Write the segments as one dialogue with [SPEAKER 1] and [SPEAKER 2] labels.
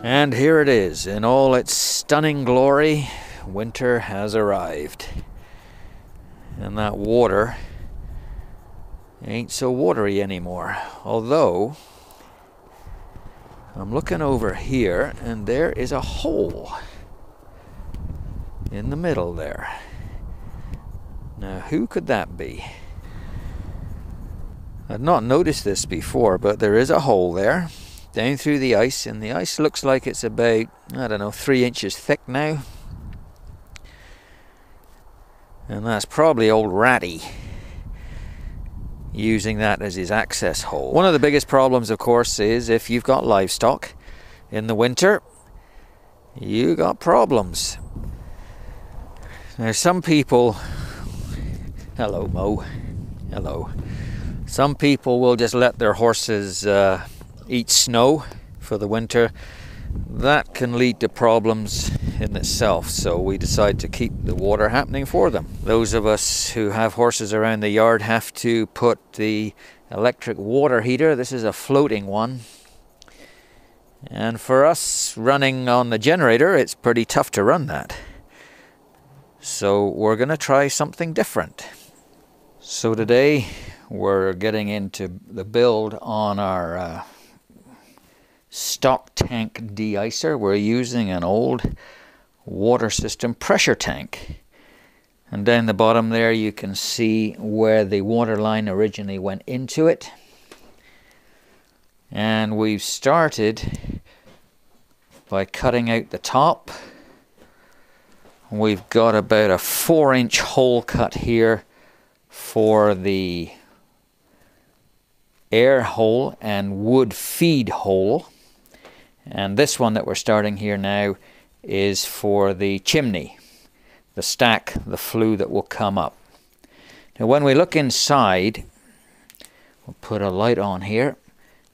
[SPEAKER 1] And here it is, in all its stunning glory. Winter has arrived. And that water ain't so watery anymore. Although, I'm looking over here and there is a hole in the middle there. Now, who could that be? I've not noticed this before, but there is a hole there down through the ice, and the ice looks like it's about, I don't know, 3 inches thick now. And that's probably old Ratty using that as his access hole. One of the biggest problems, of course, is if you've got livestock in the winter, you got problems. Now, some people, hello Mo, hello. Some people will just let their horses eat snow for the winter. That can lead to problems in itself, so we decide to keep the water happening for them. Those of us who have horses around the yard have to put the electric water heater. This is a floating one, and for us running on the generator, it's pretty tough to run that. So we're going to try something different. So today we're getting into the build on our stock tank de-icer. We're using an old water system pressure tank. And down the bottom there you can see where the water line originally went into it. And we've started by cutting out the top. We've got about a 4-inch hole cut here for the air hole and wood feed hole. And this one that we're starting here now is for the chimney, the stack, the flue that will come up. Now when we look inside, we'll put a light on here.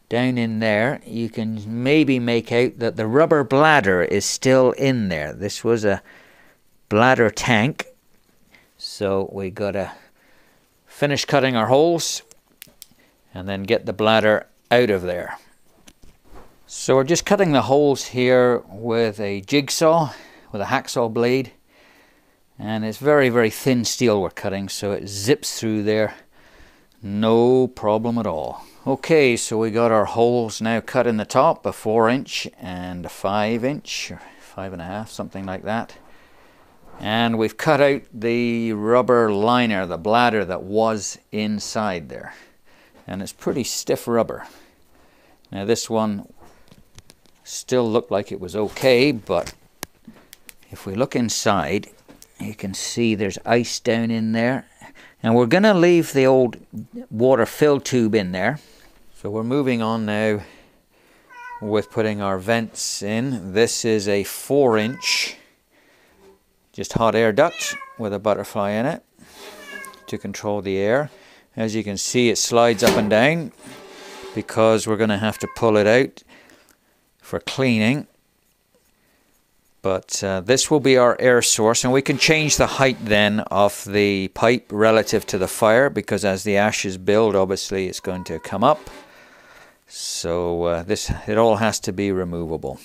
[SPEAKER 1] Down in there you can maybe make out that the rubber bladder is still in there. This was a bladder tank, so we gotta finish cutting our holes and then get the bladder out of there. So we're just cutting the holes here with a jigsaw, with a hacksaw blade, and it's very, very thin steel we're cutting, so it zips through there, no problem at all. Okay, so we got our holes now cut in the top, a 4-inch and a 5-inch, or 5.5, something like that. And we've cut out the rubber liner, the bladder that was inside there. And it's pretty stiff rubber. Now this one still looked like it was okay, but if we look inside, you can see there's ice down in there. And we're going to leave the old water fill tube in there. So we're moving on now with putting our vents in. This is a 4-inch just hot air duct with a butterfly in it to control the air. As you can see, it slides up and down because we're going to have to pull it out for cleaning. But this will be our air source, and we can change the height then of the pipe relative to the fire, because as the ashes build, obviously it's going to come up. So it all has to be removable.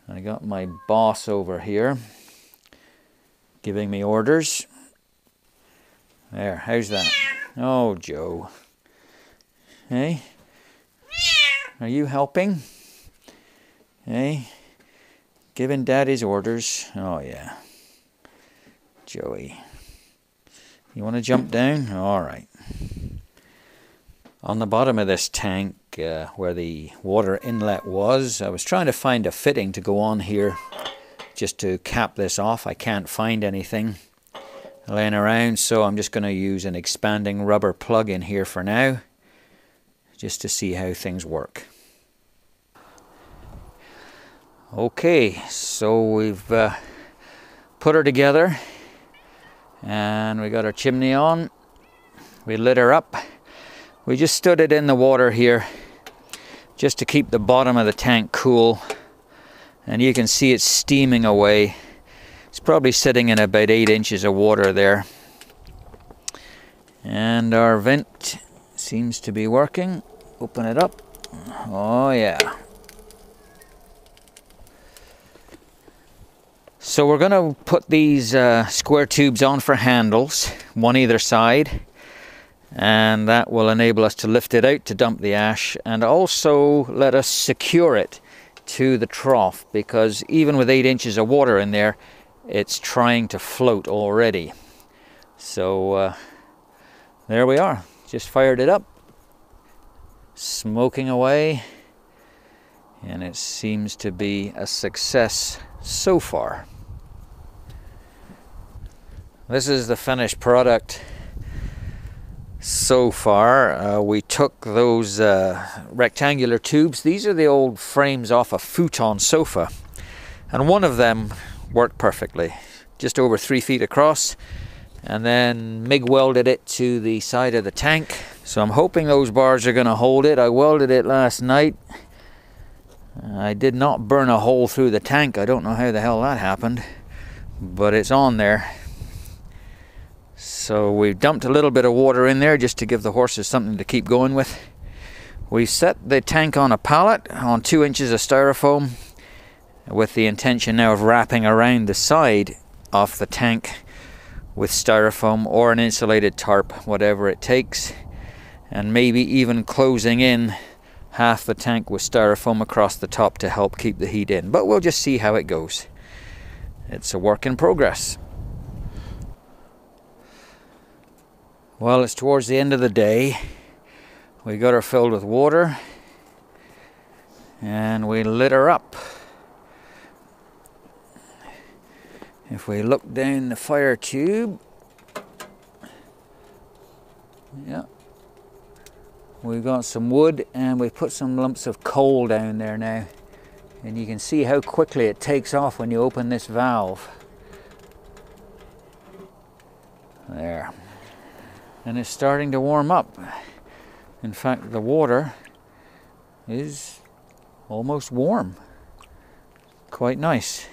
[SPEAKER 1] I got my boss over here giving me orders. There, how's that? Oh, Joe. Hey? Are you helping? Hey? Giving Daddy's orders. Oh, yeah. Joey. You want to jump down? All right. On the bottom of this tank, where the water inlet was, I was trying to find a fitting to go on here just to cap this off. I can't find anything laying around, so I'm just going to use an expanding rubber plug in here for now, just to see how things work. Okay, so we've put her together, and we got our chimney on. We lit her up. We just stood it in the water here just to keep the bottom of the tank cool, and you can see it's steaming away. It's probably sitting in about 8 inches of water there. And our vent seems to be working. Open it up. Oh yeah. So we're going to put these square tubes on for handles, one either side, and that will enable us to lift it out to dump the ash and also let us secure it to the trough, because even with 8 inches of water in there, it's trying to float already. So there we are, just fired it up, smoking away, and it seems to be a success so far. This is the finished product so far. We took those rectangular tubes. These are the old frames off a futon sofa, and one of them worked perfectly, just over 3 feet across, and then MIG welded it to the side of the tank. So I'm hoping those bars are going to hold it. I welded it last night. I did not burn a hole through the tank. I don't know how the hell that happened, but it's on there. So we dumped a little bit of water in there just to give the horses something to keep going with. We set the tank on a pallet on 2 inches of styrofoam with the intention now of wrapping around the side of the tank with styrofoam or an insulated tarp, whatever it takes, and maybe even closing in half the tank with styrofoam across the top to help keep the heat in. But we'll just see how it goes. It's a work in progress. Well, it's towards the end of the day. We got her filled with water and we lit her up. If we look down the fire tube, yeah, we got some wood and we put some lumps of coal down there now, and you can see how quickly it takes off when you open this valve. There. And it's starting to warm up. In fact, the water is almost warm. Quite nice.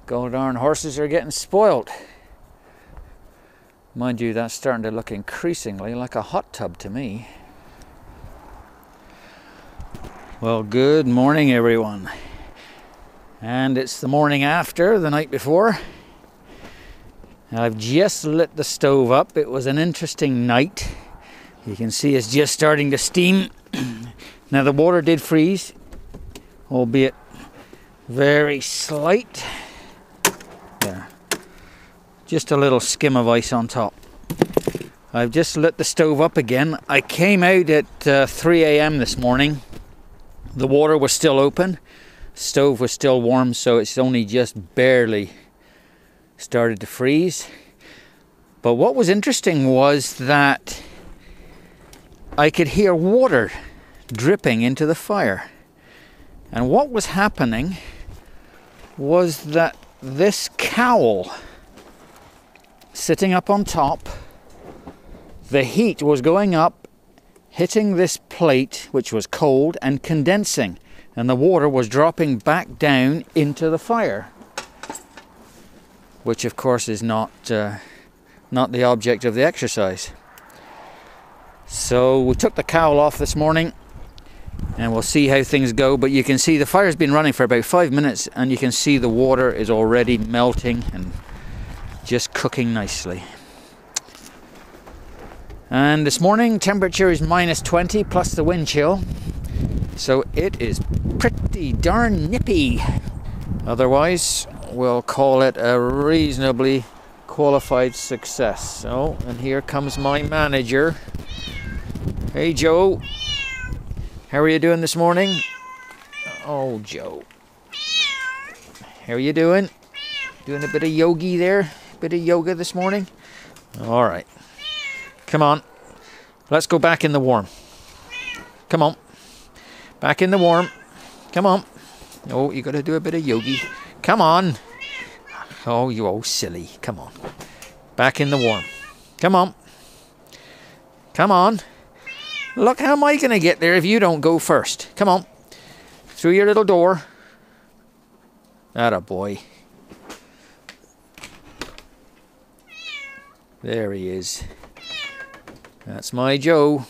[SPEAKER 1] God darn horses are getting spoilt. Mind you, that's starting to look increasingly like a hot tub to me. Well, good morning, everyone. And it's the morning after the night before. I've just lit the stove up. It was an interesting night. You can see it's just starting to steam. Now the water did freeze, albeit very slight. There. Just a little skim of ice on top. I've just lit the stove up again. I came out at 3 a.m. this morning. The water was still open. Stove was still warm, so it's only just barely started to freeze. But what was interesting was that I could hear water dripping into the fire. And what was happening was that this cowl sitting up on top, the heat was going up, hitting this plate, which was cold, and condensing, and the water was dropping back down into the fire, which of course is not the object of the exercise. So we took the cowl off this morning and we'll see how things go. But you can see the fire's been running for about 5 minutes and you can see the water is already melting and just cooking nicely. And this morning temperature is -20 plus the wind chill, so it is pretty darn nippy. Otherwise we'll call it a reasonably qualified success. So, and here comes my manager. Hey Joe, how are you doing this morning? Oh Joe, how are you doing? Doing a bit of yogi there? Bit of yoga this morning? All right, come on, let's go back in the warm. Come on, back in the warm. Come on. Oh, you got to do a bit of yogi. Come on. Oh, you old silly. Come on. Back in the warm. Come on. Come on. Look, how am I going to get there if you don't go first? Come on. Through your little door. Atta boy. There he is. That's my Joe.